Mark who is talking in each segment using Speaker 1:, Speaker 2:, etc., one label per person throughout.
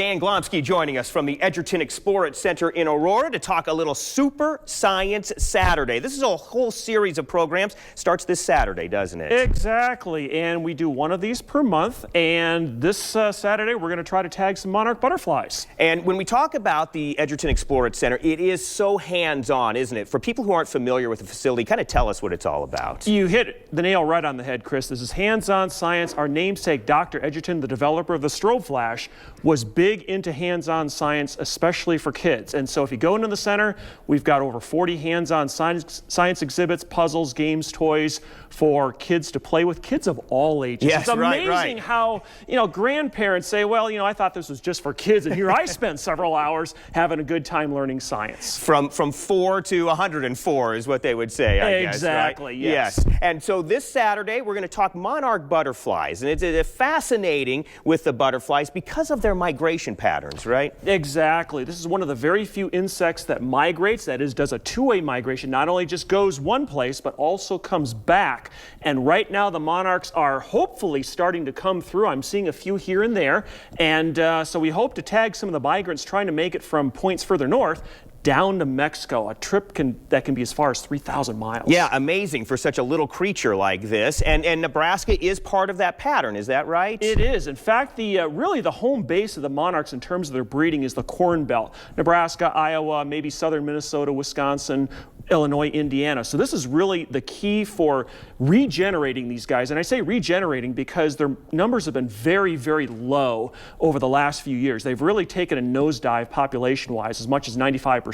Speaker 1: Dan Glomski joining us from the Edgerton Explorit Center in Aurora to talk a little Super Science Saturday. This is a whole series of programs. Starts this Saturday, doesn't it?
Speaker 2: Exactly, and we do one of these per month, and this Saturday we're going to try to tag some Monarch Butterflies.
Speaker 1: And when we talk about the Edgerton Explorit Center, it is so hands-on, isn't it? For people who aren't familiar with the facility, kind of tell us what it's all about.
Speaker 2: You hit the nail right on the head, Chris. This is Hands-On Science. Our namesake, Dr. Edgerton, the developer of the strobe flash, was big into hands-on science, especially for kids. And so if you go into the center, we've got over 40 hands-on science exhibits, puzzles, games, toys for kids to play with, kids of all ages.
Speaker 1: Yes,
Speaker 2: it's amazing how, grandparents say, well, I thought this was just for kids, and here I spent several hours having a good time learning science.
Speaker 1: From 4 to 104 is what they would say, I guess,
Speaker 2: exactly,
Speaker 1: right?
Speaker 2: yes.
Speaker 1: And so this Saturday, we're going to talk Monarch Butterflies, and it's fascinating with the butterflies because of their migration patterns, right?
Speaker 2: Exactly. This is one of the very few insects that migrates, that is, does a two-way migration, not only just goes one place, but also comes back. And right now, the monarchs are hopefully starting to come through. I'm seeing a few here and there, and so we hope to tag some of the migrants trying to make it from points further north down to Mexico, a trip that can be as far as 3,000 miles.
Speaker 1: Yeah, amazing for such a little creature like this. And Nebraska is part of that pattern, is that right?
Speaker 2: It is. In fact, really the home base of the monarchs in terms of their breeding is the Corn Belt. Nebraska, Iowa, maybe southern Minnesota, Wisconsin, Illinois, Indiana. So this is really the key for regenerating these guys. And I say regenerating because their numbers have been very, very low over the last few years. They've really taken a nosedive population-wise, as much as 95%.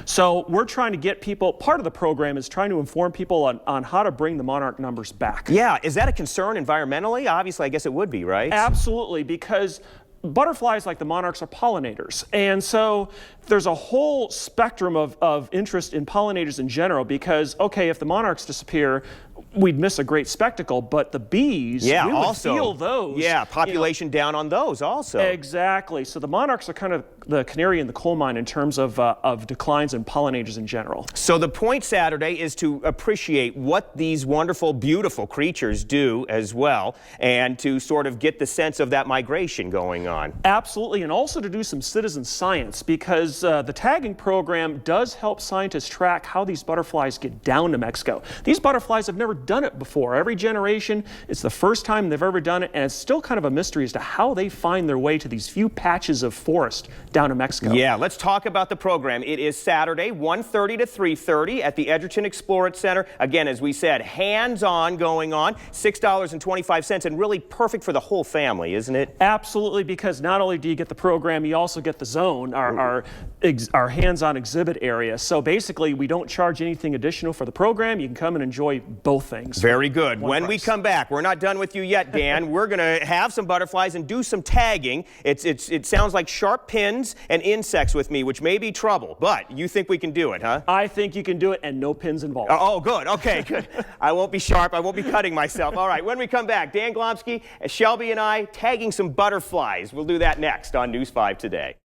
Speaker 2: So we're trying to get people, part of the program is trying to inform people on how to bring the monarch numbers back.
Speaker 1: Yeah, is that a concern environmentally? Obviously, I guess it would be, right?
Speaker 2: Absolutely, because butterflies like the monarchs are pollinators, and so there's a whole spectrum of interest in pollinators in general because, okay, if the monarchs disappear, we'd miss a great spectacle, but the bees, we would feel those.
Speaker 1: Yeah, population down on those also.
Speaker 2: Exactly. So the monarchs are kind of the canary in the coal mine in terms of declines in pollinators in general.
Speaker 1: So the point Saturday is to appreciate what these wonderful, beautiful creatures do as well, and to sort of get the sense of that migration going on.
Speaker 2: Absolutely, and also to do some citizen science because the tagging program does help scientists track how these butterflies get down to Mexico. These butterflies have never done it before. Every generation, it's the first time they've ever done it, and it's still kind of a mystery as to how they find their way to these few patches of forest down to Mexico.
Speaker 1: Yeah, let's talk about the program. It is Saturday, 1:30 to 3:30 at the Edgerton Explorit Center. Again, as we said, hands-on going on, $6.25, and really perfect for the whole family, isn't it?
Speaker 2: Absolutely, because not only do you get the program, you also get the zone, our hands-on exhibit area. So basically, we don't charge anything additional for the program. You can come and enjoy both things.
Speaker 1: Very good. When we come back, we're not done with you yet, Dan. We're going to have some butterflies and do some tagging. It sounds like sharp pins and insects with me, which may be trouble, but you think we can do it, huh?
Speaker 2: I think you can do it, and no pins involved.
Speaker 1: Oh, good. Okay, good. I won't be sharp. I won't be cutting myself. All right, when we come back, Dan Glomski, Shelby, and I tagging some butterflies. We'll do that next on News 5 Today.